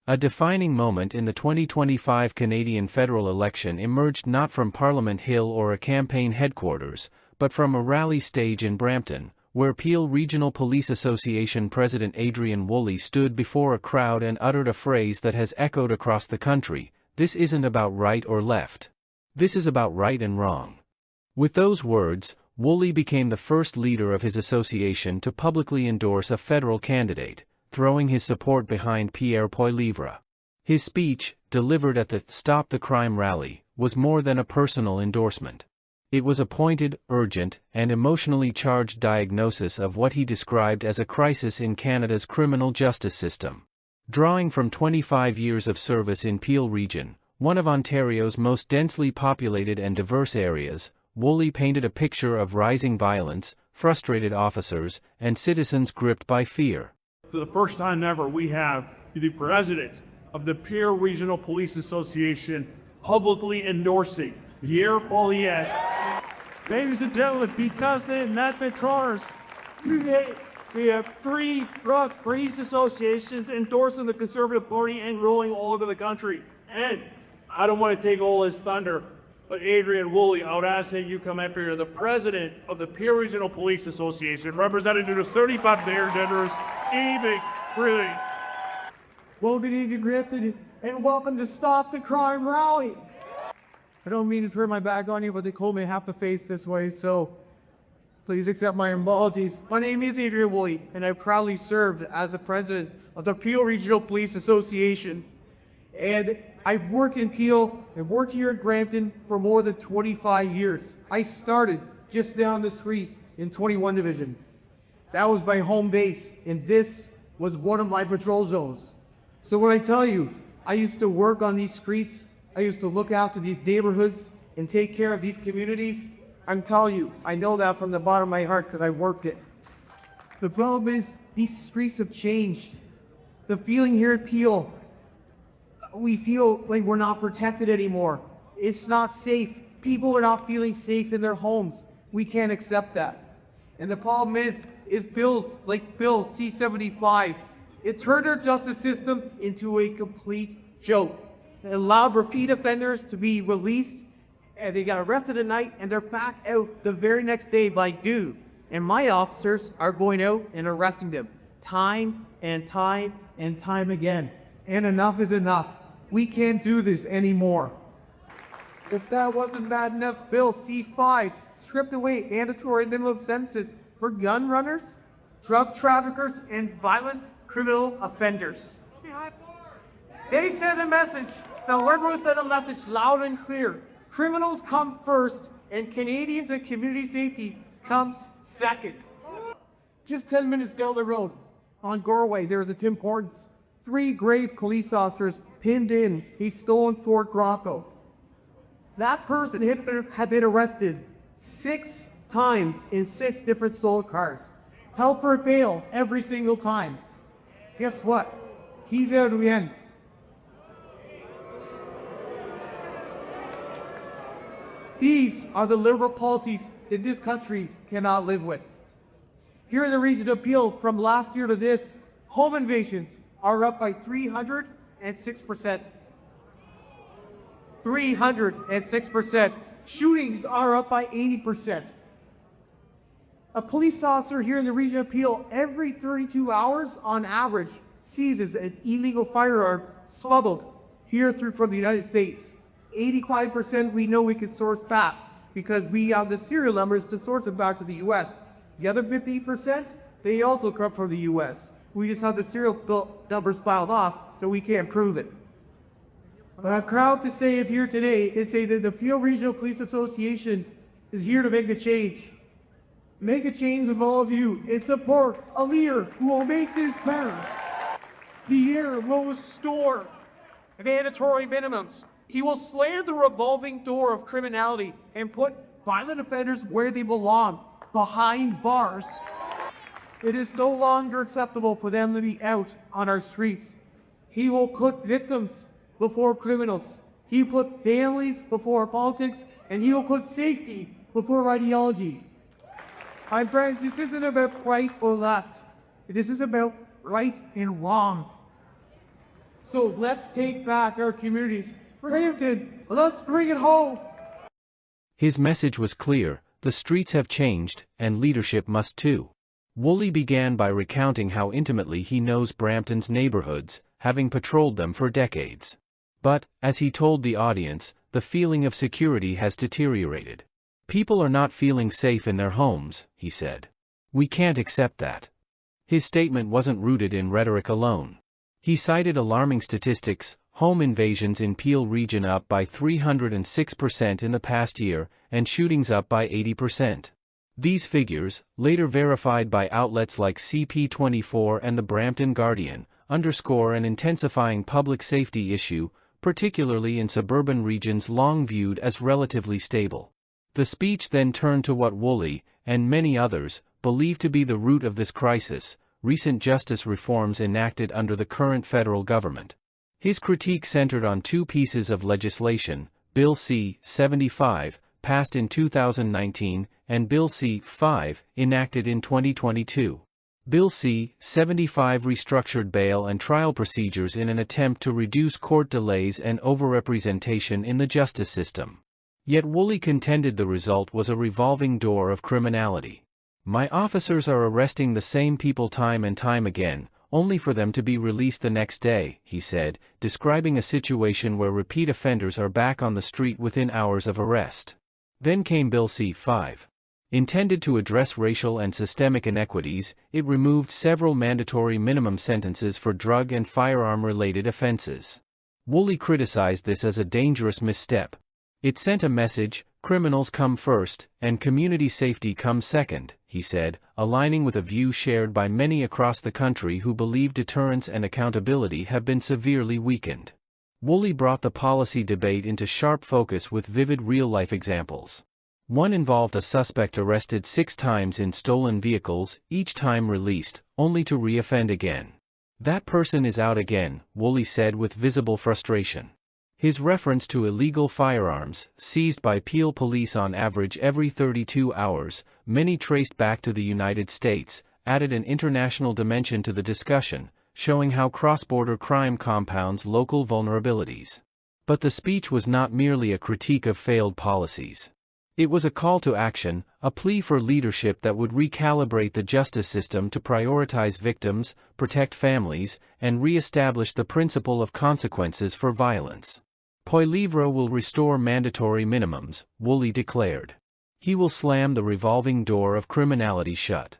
A defining moment in the 2025 Canadian federal election emerged not from Parliament Hill or a campaign headquarters, but from a rally stage in Brampton, where Peel Regional Police Association President Adrian Woolley stood before a crowd and uttered a phrase that has echoed across the country: "This isn't about right or left. This is about right and wrong." With those words, Woolley became the first leader of his association to publicly endorse a federal candidate, throwing his support behind Pierre Poilievre. His speech, delivered at the Stop the Crime rally, was more than a personal endorsement. It was a pointed, urgent, and emotionally charged diagnosis of what he described as a crisis in Canada's criminal justice system. Drawing from 25 years of service in Peel Region, one of Ontario's most densely populated and diverse areas, Woolley painted a picture of rising violence, frustrated officers, and citizens gripped by fear. For the first time ever, we have the president of the Pierre Regional Police Association publicly endorsing Pierre Poilievre. Ladies and gentlemen, because they met patrols, we have three police associations endorsing the Conservative Party and rolling all over the country. And I don't want to take all this thunder, but Adrian Woolley, I would ask that you come up here, the president of the Pierre Regional Police Association, representing the 35 Endorses. Evening, really. Well, good evening, Brampton, and welcome to Stop the Crime rally. I don't mean to turn my back on you, but they told me I have to face this way, so please accept my apologies. My name is Adrian Woolley, and I proudly served as the president of the Peel Regional Police Association. And I've worked in Peel, I've worked here in Brampton for more than 25 years. I started just down the street in 21 Division. That was my home base, and this was one of my patrol zones. So when I tell you, I used to work on these streets, I used to look after these neighborhoods and take care of these communities, I'm telling you, I know that from the bottom of my heart because I worked it. The problem is, these streets have changed. The feeling here at Peel, we feel like we're not protected anymore. It's not safe. People are not feeling safe in their homes. We can't accept that. And the problem is bills like Bill C-75. It turned our justice system into a complete joke. It allowed repeat offenders to be released, and they got arrested at night, and they're back out the very next day by due. And my officers are going out and arresting them time and time and time again. And enough is enough. We can't do this anymore. If that wasn't bad enough, Bill C-5 stripped away mandatory minimum sentences for gun runners, drug traffickers, and violent criminal offenders. They said the message, the Liberals said the message loud and clear. Criminals come first, and Canadians and community safety comes second. Just 10 minutes down the road, on Goreway, there was a Tim Hortons. 3 grave police officers pinned in a stolen Ford Bronco. That person had been arrested 6 times in 6 different stolen cars. Held for bail every single time. Guess what? He's out of the end. These are the Liberal policies that this country cannot live with. Here in the region of Peel, from last year to this, home invasions are up by 306%. 306%. Shootings are up by 80%. A police officer here in the region of Peel, every 32 hours on average, seizes an illegal firearm smuggled here through from the United States. 85% we know we can source back because we have the serial numbers to source it back to the US. The other 50%, they also come from the US. We just have the serial numbers filed off, so we can't prove it. But I'm proud to say it here today is say that the Peel Regional Police Association is here to make a change. Make a change with all of you and support a leader who will make this better. Pierre will restore mandatory minimums. He will slam the revolving door of criminality and put violent offenders where they belong, behind bars. It is no longer acceptable for them to be out on our streets. He will put victims before criminals. He will put families before politics, and he will put safety before ideology. My friends, this isn't about right or left. This is about right and wrong. So let's take back our communities. Brampton, let's bring it home. His message was clear: the streets have changed, and leadership must too. Woolley began by recounting how intimately he knows Brampton's neighborhoods, having patrolled them for decades. But, as he told the audience, the feeling of security has deteriorated. People are not feeling safe in their homes, he said. We can't accept that. His statement wasn't rooted in rhetoric alone. He cited alarming statistics: home invasions in Peel region up by 306% in the past year, and shootings up by 80%. These figures, later verified by outlets like CP24 and the Brampton Guardian, underscore an intensifying public safety issue, particularly in suburban regions long viewed as relatively stable. The speech then turned to what Woolley, and many others, believe to be the root of this crisis: recent justice reforms enacted under the current federal government. His critique centered on two pieces of legislation: Bill C-75, passed in 2019, and Bill C-5, enacted in 2022. Bill C-75 restructured bail and trial procedures in an attempt to reduce court delays and overrepresentation in the justice system. Yet Woolley contended the result was a revolving door of criminality. My officers are arresting the same people time and time again, only for them to be released the next day, he said, describing a situation where repeat offenders are back on the street within hours of arrest. Then came Bill C-5. Intended to address racial and systemic inequities, it removed several mandatory minimum sentences for drug and firearm-related offenses. Woolley criticized this as a dangerous misstep. It sent a message: criminals come first, and community safety comes second, he said, aligning with a view shared by many across the country who believe deterrence and accountability have been severely weakened. Woolley brought the policy debate into sharp focus with vivid real-life examples. One involved a suspect arrested 6 times in stolen vehicles, each time released, only to re-offend again. That person is out again, Woolley said with visible frustration. His reference to illegal firearms, seized by Peel police on average every 32 hours, many traced back to the United States, added an international dimension to the discussion, showing how cross-border crime compounds local vulnerabilities. But the speech was not merely a critique of failed policies. It was a call to action, a plea for leadership that would recalibrate the justice system to prioritize victims, protect families, and re-establish the principle of consequences for violence. Poilievre will restore mandatory minimums, Woolley declared. He will slam the revolving door of criminality shut.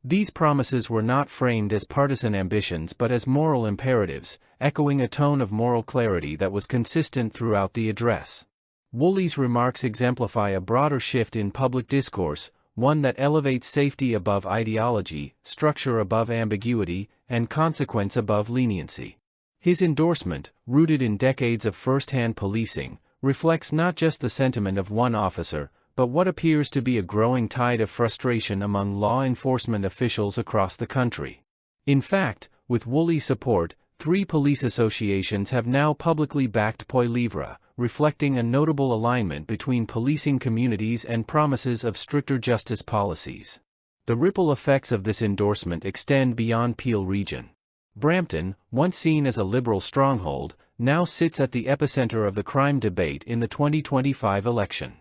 These promises were not framed as partisan ambitions but as moral imperatives, echoing a tone of moral clarity that was consistent throughout the address. Woolley's remarks exemplify a broader shift in public discourse, one that elevates safety above ideology, structure above ambiguity, and consequence above leniency. His endorsement, rooted in decades of first-hand policing, reflects not just the sentiment of one officer, but what appears to be a growing tide of frustration among law enforcement officials across the country. In fact, with Woolley's support, 3 police associations have now publicly backed Poilievre, reflecting a notable alignment between policing communities and promises of stricter justice policies. The ripple effects of this endorsement extend beyond Peel region. Brampton, once seen as a liberal stronghold, now sits at the epicenter of the crime debate in the 2025 election.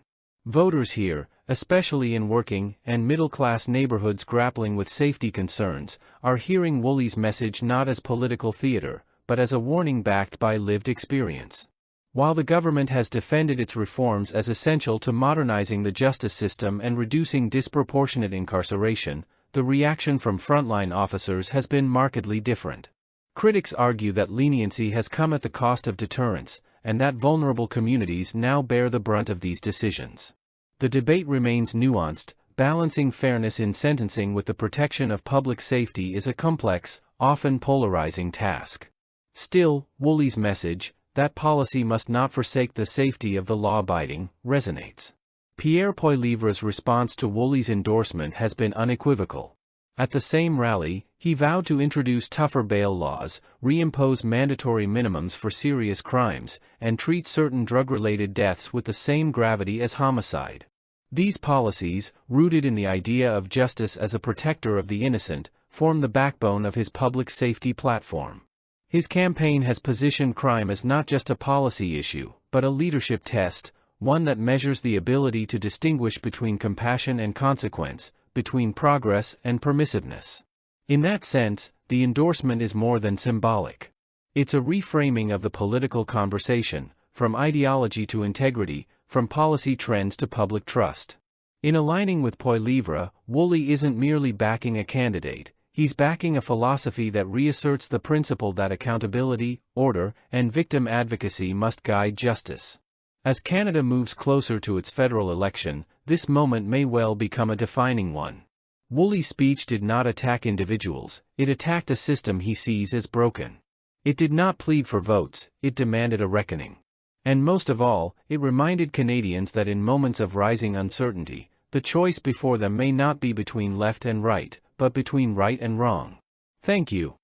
Voters here, especially in working and middle-class neighborhoods grappling with safety concerns, are hearing Woolley's message not as political theater, but as a warning backed by lived experience. While the government has defended its reforms as essential to modernizing the justice system and reducing disproportionate incarceration, the reaction from frontline officers has been markedly different. Critics argue that leniency has come at the cost of deterrence, and that vulnerable communities now bear the brunt of these decisions. The debate remains nuanced. Balancing fairness in sentencing with the protection of public safety is a complex, often polarizing task. Still, Woolley's message, that policy must not forsake the safety of the law-abiding, resonates. Pierre Poilievre's response to Woolley's endorsement has been unequivocal. At the same rally, he vowed to introduce tougher bail laws, reimpose mandatory minimums for serious crimes, and treat certain drug-related deaths with the same gravity as homicide. These policies, rooted in the idea of justice as a protector of the innocent, form the backbone of his public safety platform. His campaign has positioned crime as not just a policy issue, but a leadership test, one that measures the ability to distinguish between compassion and consequence, between progress and permissiveness. In that sense, the endorsement is more than symbolic. It's a reframing of the political conversation, from ideology to integrity, from policy trends to public trust. In aligning with Poilievre, Woolley isn't merely backing a candidate, he's backing a philosophy that reasserts the principle that accountability, order, and victim advocacy must guide justice. As Canada moves closer to its federal election, this moment may well become a defining one. Woolley's speech did not attack individuals, it attacked a system he sees as broken. It did not plead for votes, it demanded a reckoning. And most of all, it reminded Canadians that in moments of rising uncertainty, the choice before them may not be between left and right, but between right and wrong. Thank you.